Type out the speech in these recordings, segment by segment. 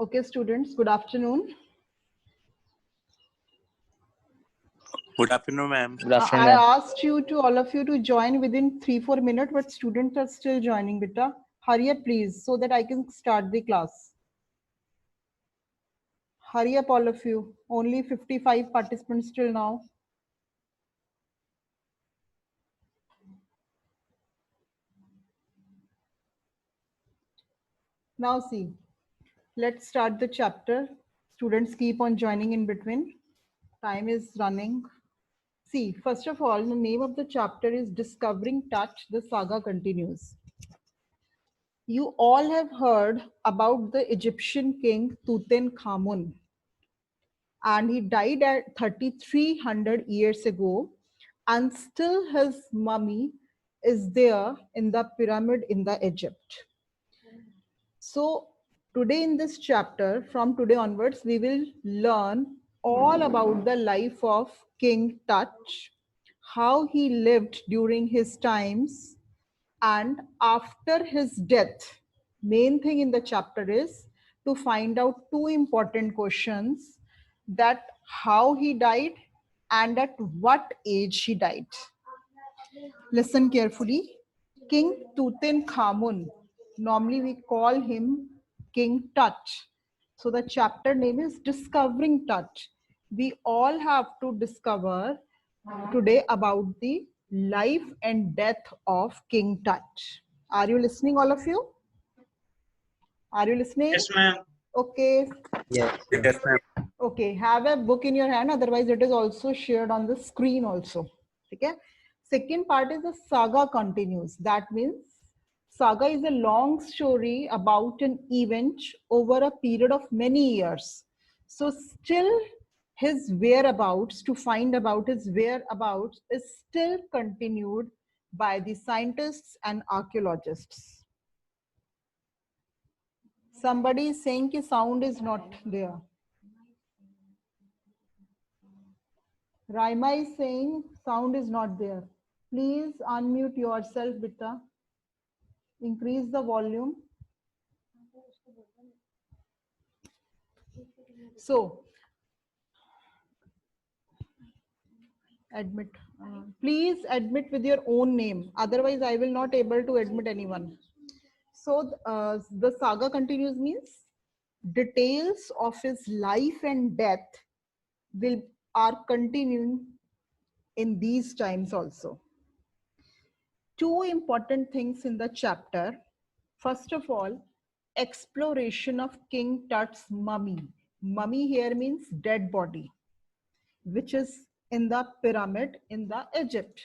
Okay, students, good afternoon. Good afternoon, ma'am. Good afternoon, I ma'am. asked all of you to join within 3-4 minutes, but students are still joining, beta. Hurry up, please, so that I can start the class. Hurry up, all of you. Only 55 participants till now. Now see, let's start the chapter. Students keep on joining in between. Time is running. See, first of all, the name of the chapter is Discovering Touch. The saga continues. You all have heard about the Egyptian king Tutankhamun, and he died at 3,300 years ago, and still his mummy is there in the pyramid in the Egypt. So today in this chapter, from today onwards, we will learn all about the life of King Tut, how he lived during his times, and after his death. Main thing in the chapter is to find out two important questions: that how he died and at what age he died. Listen carefully. King Tutankhamun, normally we call him King Tut. So the chapter name is Discovering Tut. We all have to discover today about the life and death of King Tut. Are you listening, all of you? Are you listening? Yes, ma'am. Okay. Yes. Yes, ma'am. Okay, have a book in your hand, otherwise it is also shared on the screen also. Okay. Second part is the saga continues. That means saga is a long story about an event over a period of many years. So still his whereabouts, to find about his whereabouts, is still continued by the scientists and archaeologists. Somebody is saying that sound is not there. Raima is saying sound is not there. Please unmute yourself, Bitta. Increase the volume. So, admit. Please admit with your own name. Otherwise, I will not able to admit anyone. So, the saga continues means details of his life and death are continuing in these times also. Two important things in the chapter. First of all, exploration of King Tut's mummy. Mummy here means dead body, which is in the pyramid in the Egypt.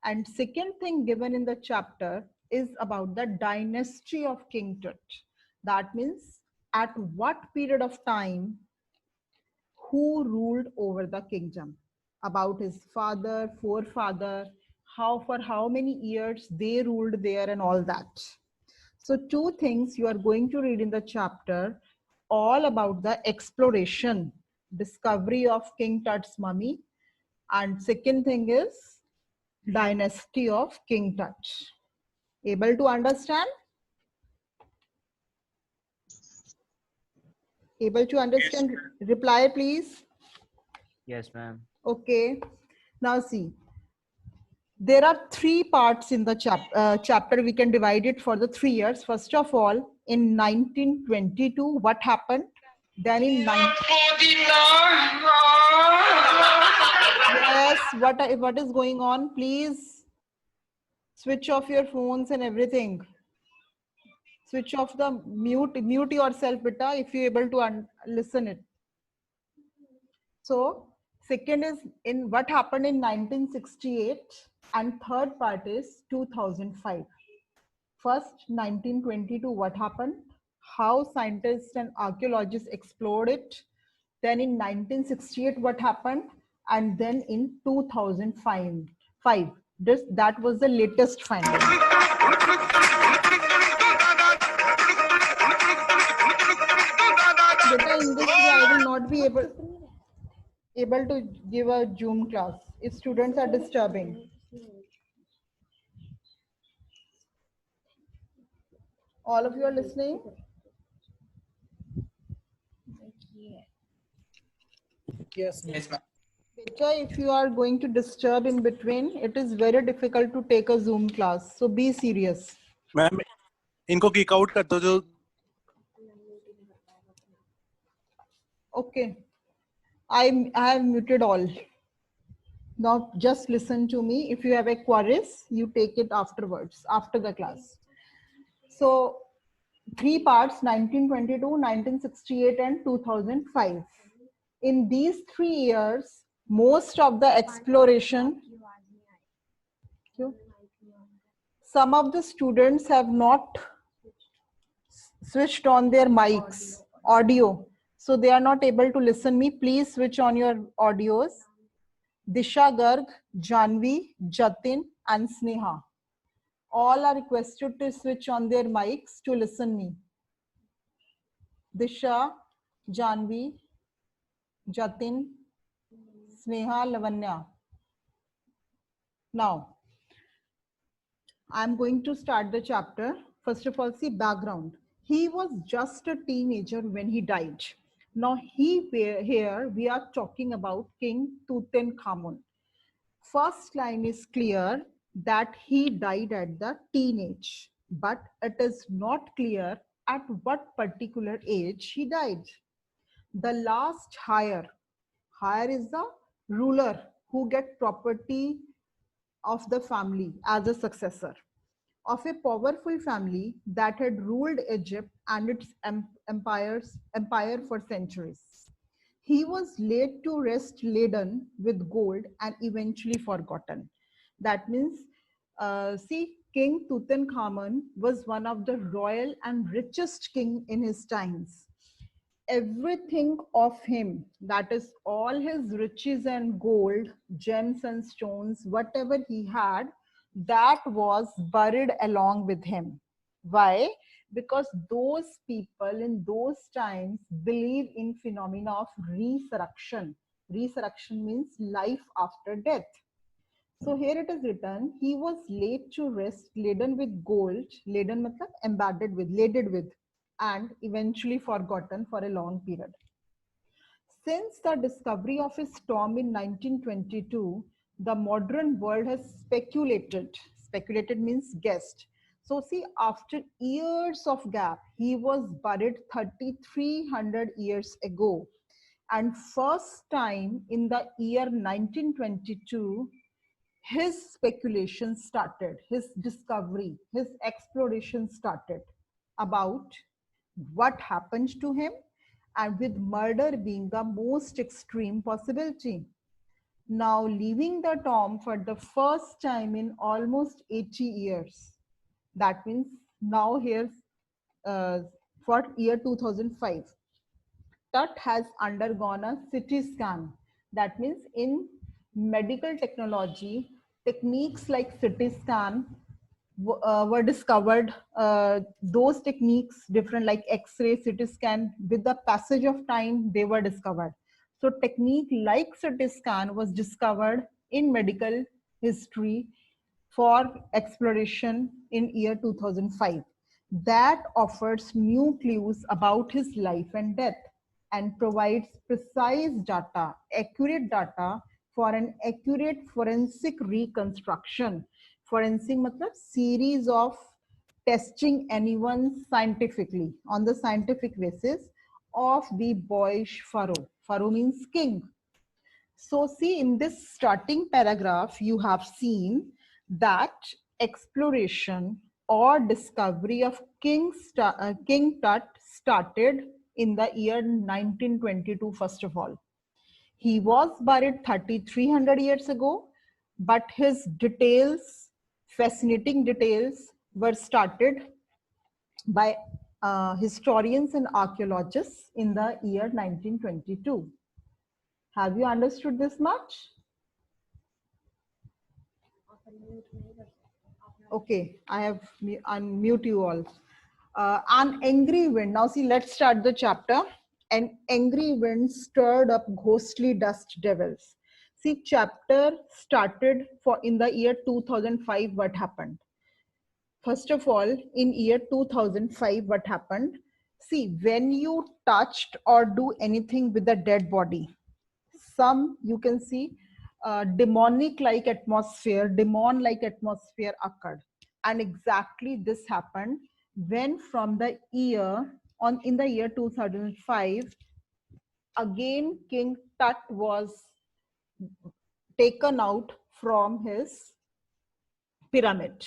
And second thing given in the chapter is about the dynasty of King Tut. That means at what period of time who ruled over the kingdom, about his father, forefather, how for how many years they ruled there and all that. So two things you are going to read in the chapter, all about the exploration, discovery of King Tut's mummy, and second thing is dynasty of King Tut. Able to understand? Able to understand? Yes. Reply please. Yes, ma'am. Okay. Now see, there are three parts in the chapter. We can divide it for the 3 years. First of all, in 1922, what happened? Then in yes, what is going on? Please switch off your phones and everything. Switch off the mute yourself, beta, if you're able to listen it. So second is in what happened in 1968, and third part is 2005. First, 1922, what happened? How scientists and archaeologists explored it. Then in 1968, what happened? And then in 2005, that was the latest finding. Beta, in this way, I will not be able to give a Zoom class if students are disturbing. All of you are listening? Yes, ma'am. Beta, if you are going to disturb in between, it is very difficult to take a Zoom class. So be serious. Ma'am इनको kick out कर दो जो Okay. I have muted all. Now just listen to me. If you have a queries, you take it afterwards, after the class. So 3 parts, 1922, 1968 and 2005. In these 3 years, most of the exploration, some of the students have not switched on their mics, audio. So they are not able to listen me. Please switch on your audios. Disha Garg, Janvi, Jatin and Sneha. All are requested to switch on their mics to listen me. Disha, Janvi, Jatin, Sneha, Lavanya. Now, I'm going to start the chapter. First of all, see background. He was just a teenager when he died. Now, here we are talking about King Tutankhamun. First line is clear that he died at the teenage, but it is not clear at what particular age he died. The last heir is the ruler who get property of the family as a successor of a powerful family that had ruled Egypt and its empire for centuries. He was laid to rest laden with gold and eventually forgotten. That means, see, King Tutankhamun was one of the royal and richest king in his times. Everything of him, that is all his riches and gold, gems and stones, whatever he had, that was buried along with him. Why? Because those people in those times believe in phenomena of resurrection. Resurrection means life after death. So here it is written, he was laid to rest, laden with gold, laden matlab embedded with, laden with, and eventually forgotten for a long period. Since the discovery of his tomb in 1922, the modern world has speculated means guessed. So see, after years of gap, he was buried 3,300 years ago. And first time in the year 1922, his speculation started, his discovery, his exploration started about what happened to him, and with murder being the most extreme possibility. Now leaving the tomb for the first time in almost 80 years. That means now here's for year 2005. Tut has undergone a CT scan. That means in medical technology, techniques like CT scan were discovered. Those techniques, different like X-ray, CT scan, with the passage of time, they were discovered. So technique like CT scan was discovered in medical history for exploration in year 2005. That offers new clues about his life and death and provides precise data, accurate data for an accurate forensic reconstruction. Forensic matlab series of testing anyone scientifically on the scientific basis of the boyish pharaoh. Pharaoh means king. So see, in this starting paragraph, you have seen that exploration or discovery of King Tut started in the year 1922, first of all. He was buried 3,300 years ago, but his details, fascinating details, were started by historians and archaeologists in the year 1922. Have you understood this much? Okay, I have unmute you all. An angry wind. Now see, let's start the chapter. An angry wind stirred up ghostly dust devils. See, chapter started for in the year 2005. What happened? First of all, in year 2005, what happened? See, when you touched or do anything with a dead body, some you can see demonic like atmosphere, demon like atmosphere occurred. And exactly this happened when from the year on in the year 2005, again King Tut was taken out from his pyramid.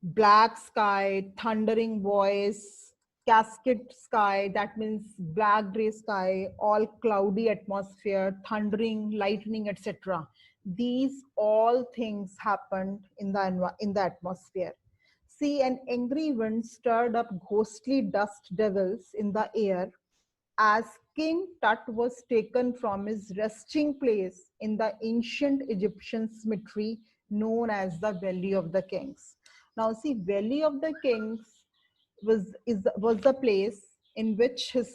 Black sky, thundering voice, cascade sky, that means black gray sky, all cloudy atmosphere, thundering, lightning, etc. These all things happened in the atmosphere. See, an angry wind stirred up ghostly dust devils in the air as King Tut was taken from his resting place in the ancient Egyptian cemetery known as the Valley of the Kings. Now, see, Valley of the Kings was the place in which his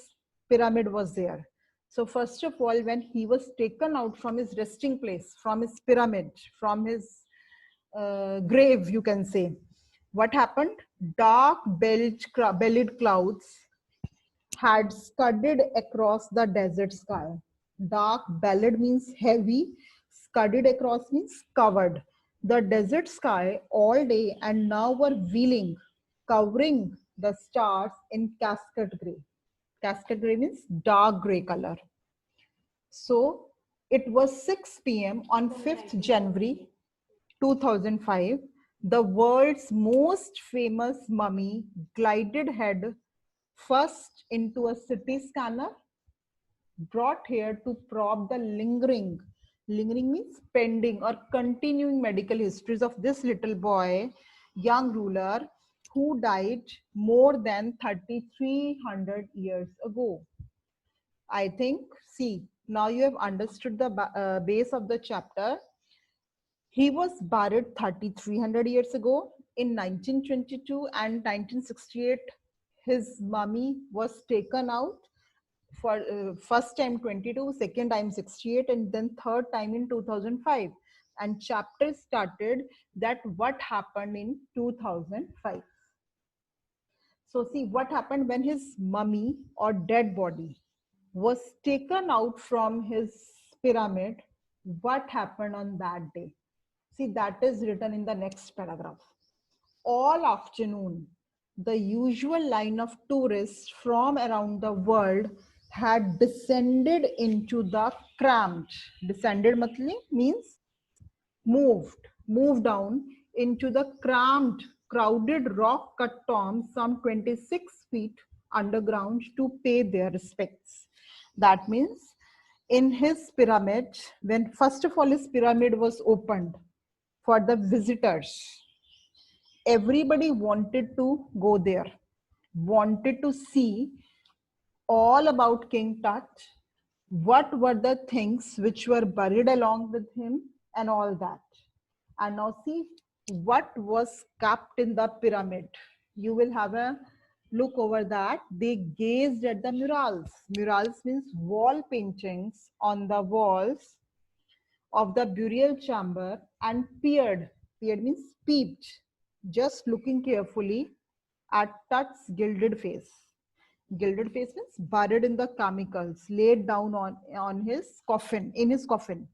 pyramid was there. So, first of all, when he was taken out from his resting place, from his pyramid, from his grave, you can say, what happened? Dark bellied clouds had scudded across the desert sky. Dark bellied means heavy, scudded across means covered. The desert sky all day and now were wheeling, covering the stars in cascade gray. Cascade gray means dark gray color. So it was 6 p.m. on 5th January 2005. The world's most famous mummy glided head first into a CT scanner, brought here to probe the lingering means pending or continuing medical histories of this little boy, young ruler, who died more than 3,300 years ago. I think, see, now you have understood the base of the chapter. He was buried 3,300 years ago in 1922 and 1968. His mummy was taken out for first time 22, second time 68, and then third time in 2005. And chapter started that what happened in 2005. So see what happened when his mummy or dead body was taken out from his pyramid. What happened on that day? See, that is written in the next paragraph. All afternoon, the usual line of tourists from around the world had descended into the cramped. Descended means moved down into the cramped, crowded rock cut tombs some 26 feet underground to pay their respects. That means in his pyramid, when first of all his pyramid was opened for the visitors, everybody wanted to go there, wanted to see all about King Tut, what were the things which were buried along with him and all that. And now see what was kept in the pyramid. You will have a look over that. They gazed at the murals. Murals means wall paintings on the walls of the burial chamber and peered. Peered means peeped, just looking carefully at Tut's gilded face. Gilded face means buried in the chemicals, laid down on his coffin, in his coffin.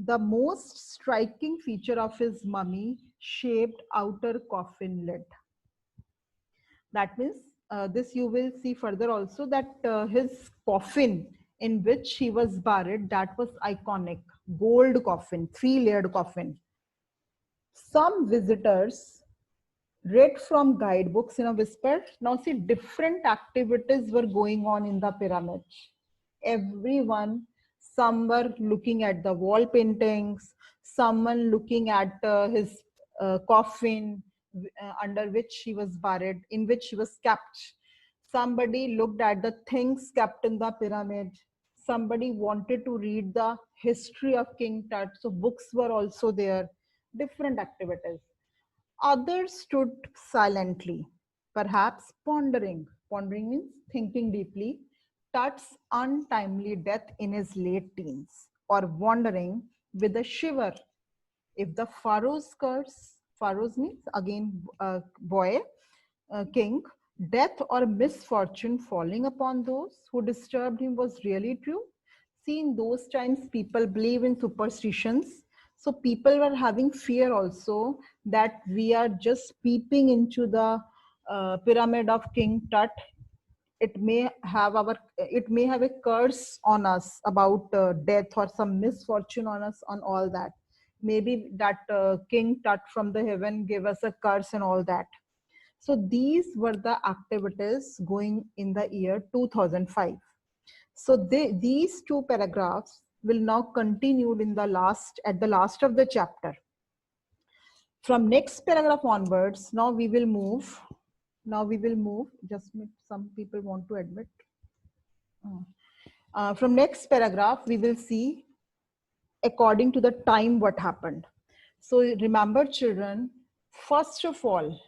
The most striking feature of his mummy shaped outer coffin lid. That means this you will see further also that his coffin in which he was buried, that was iconic, gold coffin, 3-layered coffin. Some visitors read from guidebooks in a whisper. Now see, different activities were going on in the pyramid. Everyone, some were looking at the wall paintings, someone looking at his coffin under which he was buried, in which he was kept. Somebody looked at the things kept in the pyramid. Somebody wanted to read the history of King Tut. So books were also there, different activities. Others stood silently, perhaps pondering. Pondering means thinking deeply. Tut's untimely death in his late teens, or wondering with a shiver if the Pharaoh's curse, Pharaoh's means again boy, king, death or misfortune falling upon those who disturbed him was really true. See, in those times, people believe in superstitions. So people were having fear also that we are just peeping into the pyramid of King Tut. It may have a curse on us about death or some misfortune on us on all that. Maybe that King Tut from the heaven gave us a curse and all that. So these were the activities going in the year 2005. So these two paragraphs will now continue in at the last of the chapter. From next paragraph onwards, now we will move. Just some people want to admit. From next paragraph, we will see according to the time what happened. So remember, children, first of all,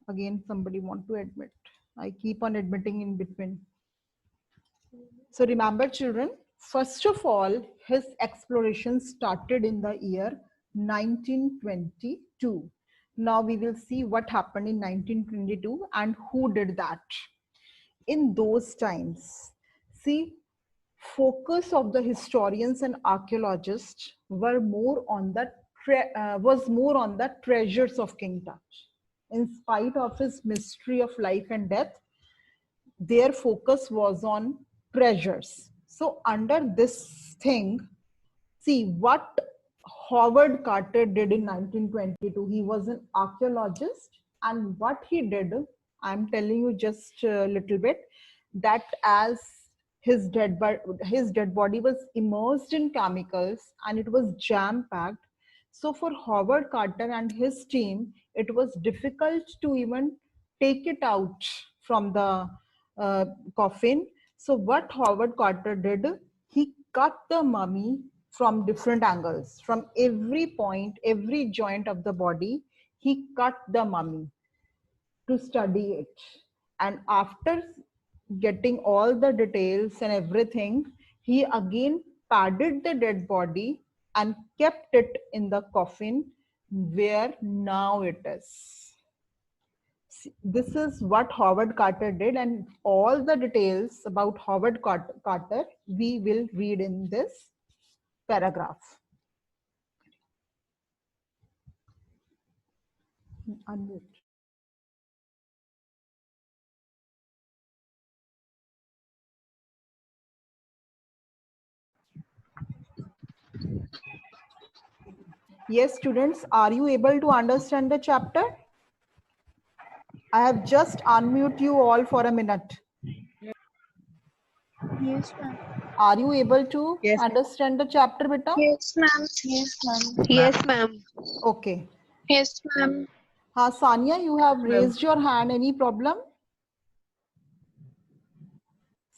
again, somebody want to admit. I keep on admitting in between. So remember, children, first of all, his exploration started in the year 1922. Now we will see what happened in 1922 and who did that. In those times, see, focus of the historians and archaeologists was more on the treasures of King Tut. In spite of his mystery of life and death, their focus was on treasures. So under this thing, see what Howard Carter did in 1922. He was an archaeologist, and what he did, I'm telling you just a little bit, that as his dead body was immersed in chemicals and it was jam packed. So for Howard Carter and his team, it was difficult to even take it out from the coffin. So what Howard Carter did, he cut the mummy from different angles, from every point, every joint of the body. He cut the mummy to study it. And after getting all the details and everything, he again padded the dead body and kept it in the coffin where now it is. This is what Howard Carter did, and all the details about Howard Carter we will read in this paragraph. Unmute. Yes, students, are you able to understand the chapter? I have just unmute you all for a minute. Yes, ma'am. Are you able to Yes. understand the chapter, beta? Yes, ma'am. Yes, ma'am. Yes, ma'am. Okay. Yes, ma'am. Sanya, you have raised your hand. Any problem?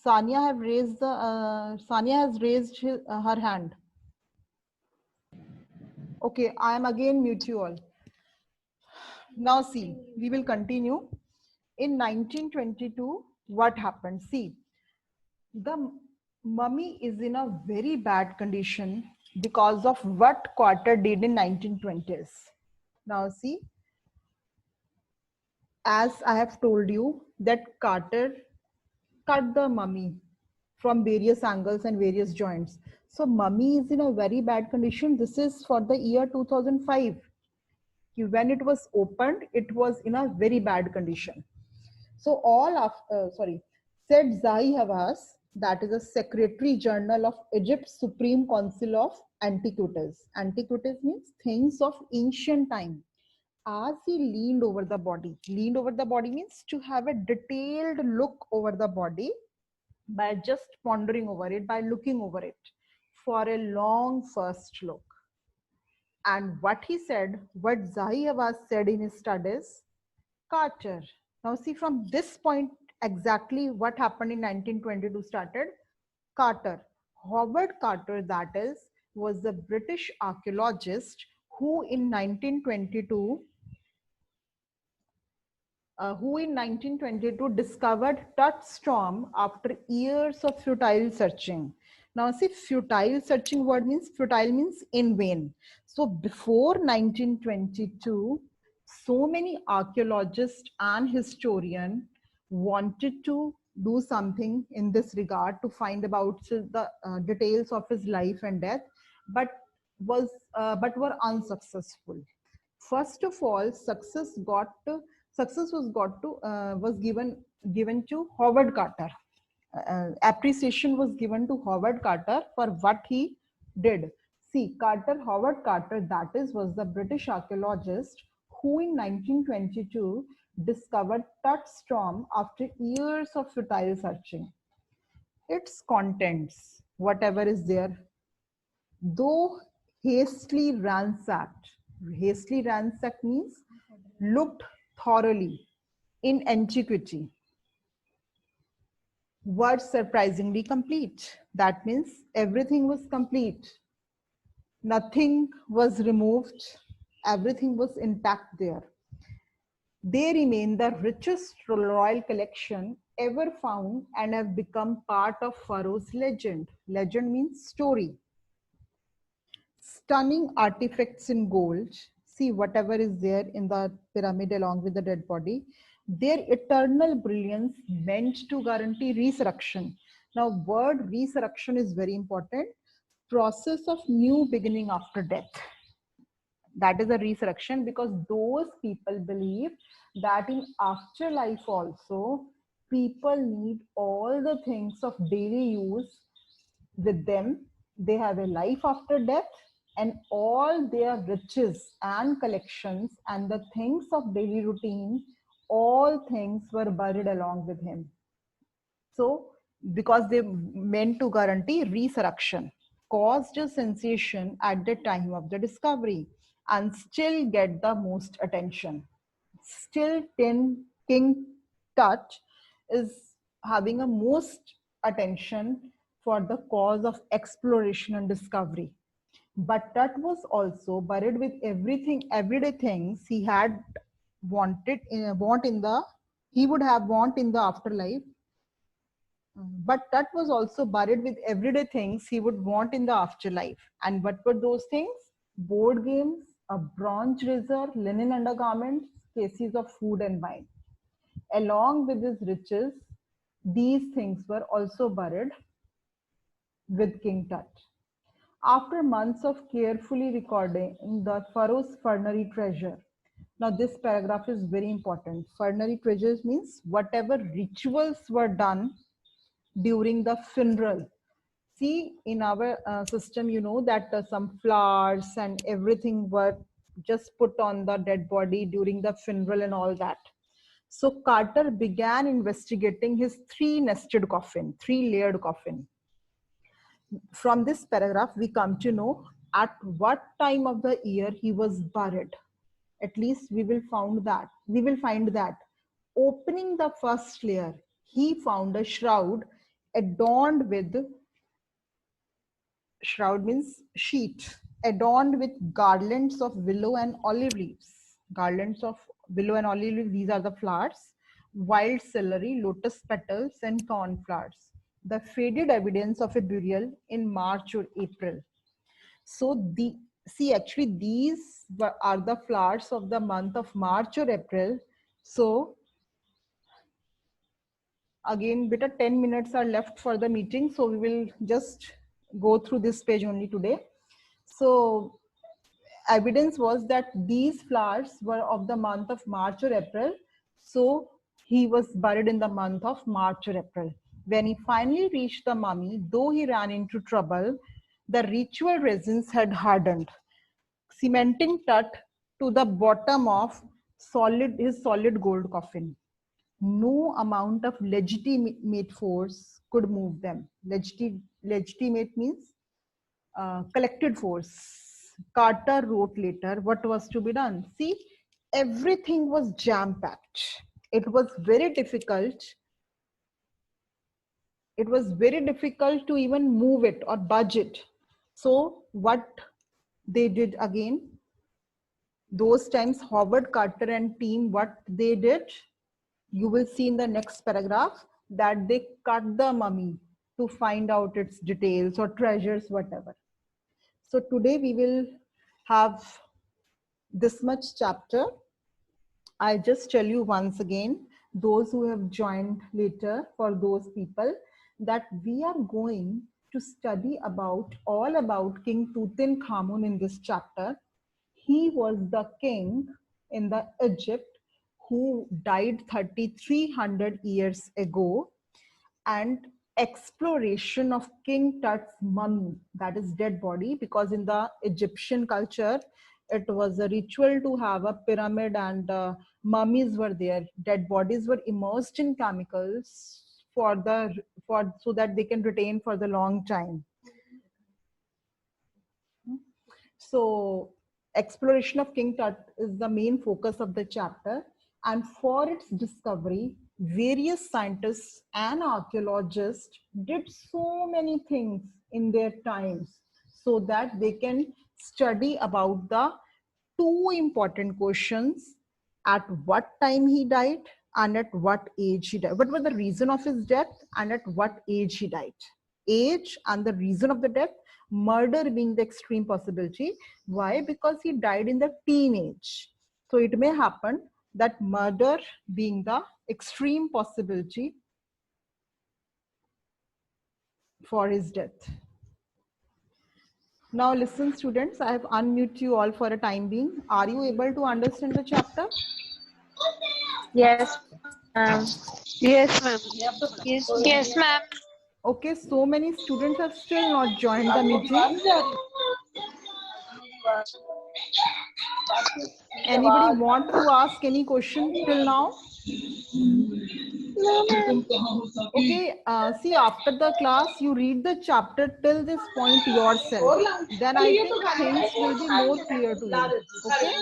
Sanya has raised her hand. Okay, I am again mute you all. Now see, we will continue. In 1922, what happened? See, the mummy is in a very bad condition because of what Carter did in 1920s. Now see, as I have told you that Carter cut the mummy from various angles and various joints. So mummy is in a very bad condition. This is for the year 2005. When it was opened, it was in a very bad condition. So said Zahi Hawass, that is a secretary general of Egypt's Supreme Council of Antiquities. Antiquities means things of ancient time. As he leaned over the body means to have a detailed look over the body by just pondering over it, by looking over it for a long first look. And what he said, what Zahi Hawass said in his studies, Carter. Now see, from this point exactly what happened in 1922 started. Carter, Howard Carter, that is, was the British archaeologist who in 1922 discovered Tut storm after years of futile searching. Now see, futile searching word means, futile means in vain. So before 1922, So many archaeologists and historians wanted to do something in this regard to find about the details of his life and death, but were unsuccessful. First of all, success was given to Howard Carter. Appreciation was given to Howard Carter for what he did. See, Howard Carter, that is, was the British archaeologist who in 1922 discovered Tut Storm after years of futile searching. Its contents, whatever is there, though hastily ransacked means looked thoroughly in antiquity, were surprisingly complete. That means everything was complete. Nothing was removed. Everything was intact there. They remain the richest royal collection ever found and have become part of Pharaoh's legend. Legend means story. Stunning artifacts in gold. See, whatever is there in the pyramid along with the dead body, their eternal brilliance meant to guarantee resurrection. Now, word resurrection is very important. Process of new beginning after death. That is a resurrection, because those people believe that in afterlife also people need all the things of daily use with them. They have a life after death, and all their riches and collections and the things of daily routine, all things were buried along with him. So, because they meant to guarantee resurrection, caused a sensation at the time of the discovery and still get the most attention. Still, King Tut is having a most attention for the cause of exploration and discovery. But Tut was also buried with everyday things he had he would have want in the afterlife. But Tut was also buried with everyday things he would want in the afterlife. And what were those things? Board games, a bronze razor, linen undergarments, cases of food and wine. Along with his riches, these things were also buried with King Tut. After months of carefully recording the Pharaoh's funerary treasure. Now this paragraph is very important. Funerary treasures means whatever rituals were done during the funeral. See, in our system, you know that some flowers and everything were just put on the dead body during the funeral and all that. So Carter began investigating his three-layered coffin. From this paragraph, we come to know at what time of the year he was buried. At least we will find that. Opening the first layer, he found a shroud adorned with, shroud means sheet, adorned with garlands of willow and olive leaves. Garlands of willow and olive leaves, these are the flowers. Wild celery, lotus petals, and cornflowers. The faded evidence of a burial in March or April. So actually these are the flowers of the month of March or April. So again, beta 10 minutes are left for the meeting. So we will just go through this page only today. So evidence was that these flowers were of the month of March or April. So he was buried in the month of March or April. When he finally reached the mummy, though he ran into trouble, the ritual resins had hardened, cementing Tut to the bottom of his solid gold coffin. No amount of legitimate force could move them. Legitimate means collected force. Carter wrote later what was to be done. See, everything was jam-packed. It was very difficult. It was very difficult to even move it or budge it. So what they did again, those times Howard Carter and team, what they did, you will see in the next paragraph that they cut the mummy to find out its details or treasures, whatever. So today we will have this much chapter. I just tell you once again, those who have joined later, for those people, that we are going to study about all about King Tutankhamun in this chapter. He was the king in the Egypt who died 3,300 years ago, and exploration of King Tut's mummy, that is dead body, because in the Egyptian culture, it was a ritual to have a pyramid, and mummies were there. Dead bodies were immersed in chemicals for so that they can retain for the long time. So exploration of King Tut is the main focus of the chapter. And for its discovery, various scientists and archaeologists did so many things in their times so that they can study about the two important questions: at what time he died and at what age he died. What was the reason of his death and at what age he died? Age and the reason of the death, murder being the extreme possibility. Why? Because he died in the teenage. So it may happen that murder being the extreme possibility for his death. Now listen, students, I have unmuted you all for a time being. Are you able to understand the chapter? Yes, ma'am. Yes, ma'am. Yes, ma'am. Okay, so many students have still not joined the meeting. Anybody want to ask any question till now? Okay, see, after the class, you read the chapter till this point yourself. Then I think things will be more clear to you. Okay?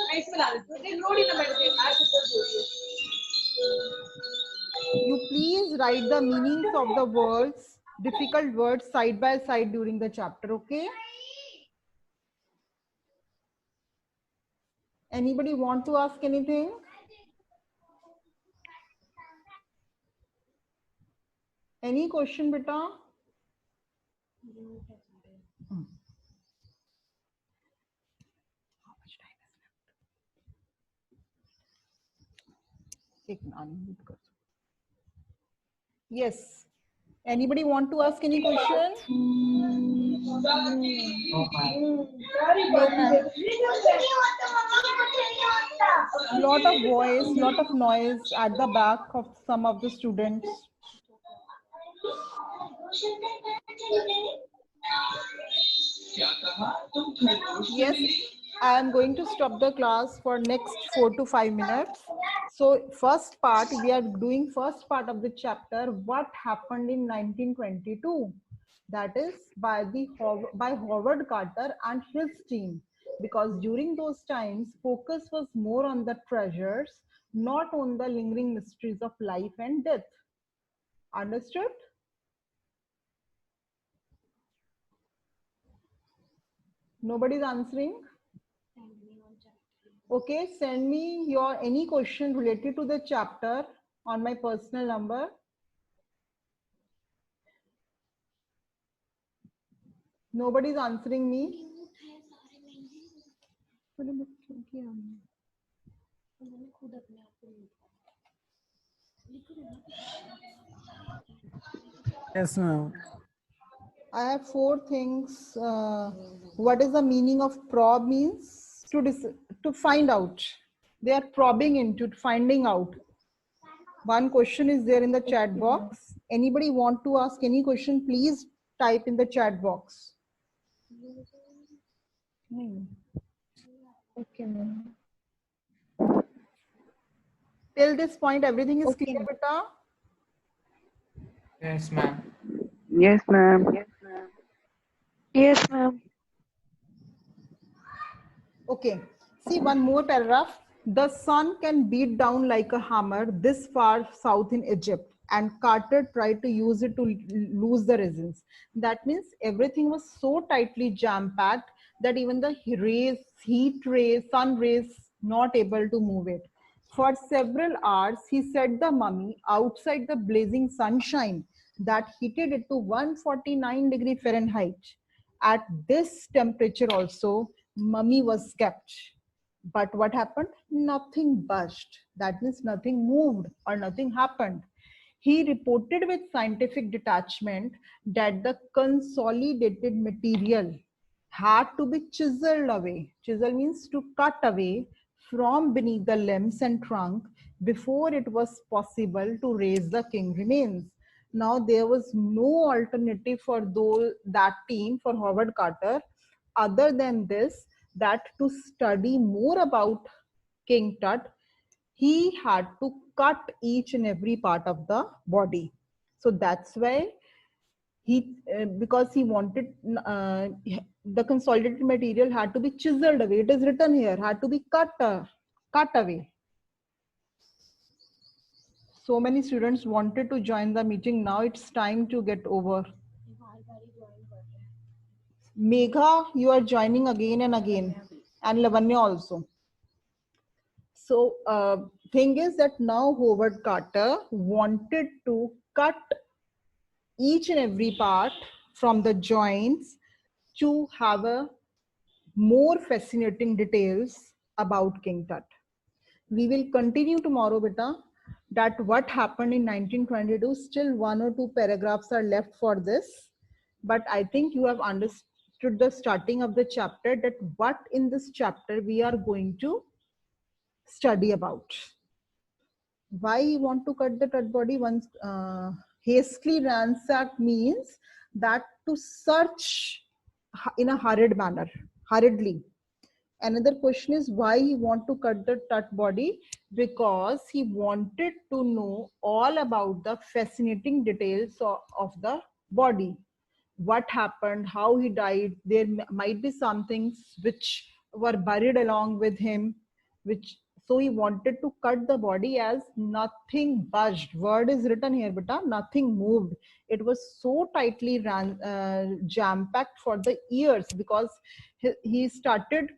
You please write the meanings of the words, difficult words side by side during the chapter. Okay? Anybody want to ask anything? Any question, beta? Yes. Anybody want to ask any question? Lot of voice, lot of noise at the back of some of the students. Yes, I am going to stop the class for next 4 to 5 minutes. So first part, we are doing first part of the chapter, what happened in 1922. That is by Howard Carter and his team. Because during those times, focus was more on the treasures, not on the lingering mysteries of life and death. Understood? Nobody's answering? Okay, send me your any question related to the chapter on my personal number. Nobody's answering me. Yes, ma'am. I have 4 things. What is the meaning of probe means? To find out. They are probing into finding out. One question is there in the chat box. Anybody want to ask any question, please type in the chat box. Okay, ma'am. Till this point, everything is Okay. clear, beta? Yes, ma'am. Yes, ma'am. Yes, ma'am. Okay, see one more paragraph. The sun can beat down like a hammer this far south in Egypt, and Carter tried to use it to lose the resins. That means everything was so tightly jam-packed that even the rays, heat rays, sun rays, not able to move it. For several hours, he set the mummy outside the blazing sunshine that heated it to 149 degrees Fahrenheit. At this temperature also, mummy was kept. But what happened? Nothing budged. That means nothing moved or nothing happened. He reported with scientific detachment that the consolidated material had to be chiseled away. Chisel means to cut away from beneath the limbs and trunk before it was possible to raise the king remains. Now there was no alternative for that team, for Howard Carter, other than this, that to study more about King Tut, he had to cut each and every part of the body. So that's why he, because he wanted, the consolidated material had to be chiseled away. It is written here, had to be cut away. So many students wanted to join the meeting. Now it's time to get over. Megha, you are joining again and again, and Lavanya also. So thing is that now Howard Carter wanted to cut each and every part from the joints to have a more fascinating details about King Tut. We will continue tomorrow, beta, that what happened in 1922. Still 1 or 2 paragraphs are left for this, but I think you have understood the starting of the chapter, that what in this chapter we are going to study about. Why you want to cut the Tut body? Once hastily ransacked means that to search in a hurried manner, hurriedly. Another question is why he want to cut the Tut body? Because he wanted to know all about the fascinating details of the body. What happened, how he died. There might be some things which were buried along with him, which, so he wanted to cut the body as nothing budged. Word is written here, beta, nothing moved. It was so tightly jam-packed for the years, because he started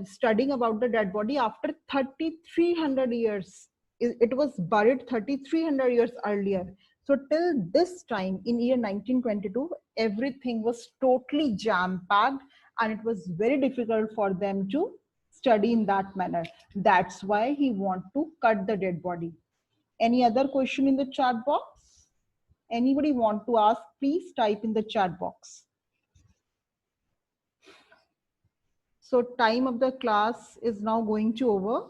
studying about the dead body after 3,300 years. It was buried 3,300 years earlier. So till this time in year 1922, everything was totally jam-packed, and it was very difficult for them to study in that manner. That's why he want to cut the dead body. Any other question in the chat box? Anybody want to ask, please type in the chat box. So time of the class is now going to over.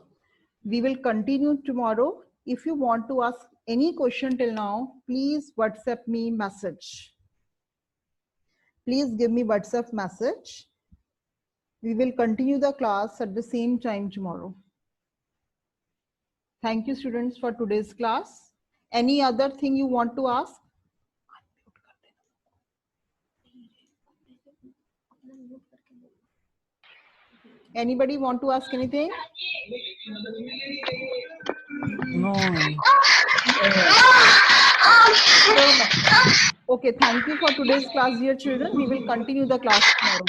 We will continue tomorrow. If you want to ask any question till now, please WhatsApp me message. Please give me WhatsApp message. We will continue the class at the same time tomorrow. Thank you, students, for today's class. Any other thing you want to ask? Anybody want to ask anything? No. Okay, thank you for today's class, dear children. We will continue the class tomorrow.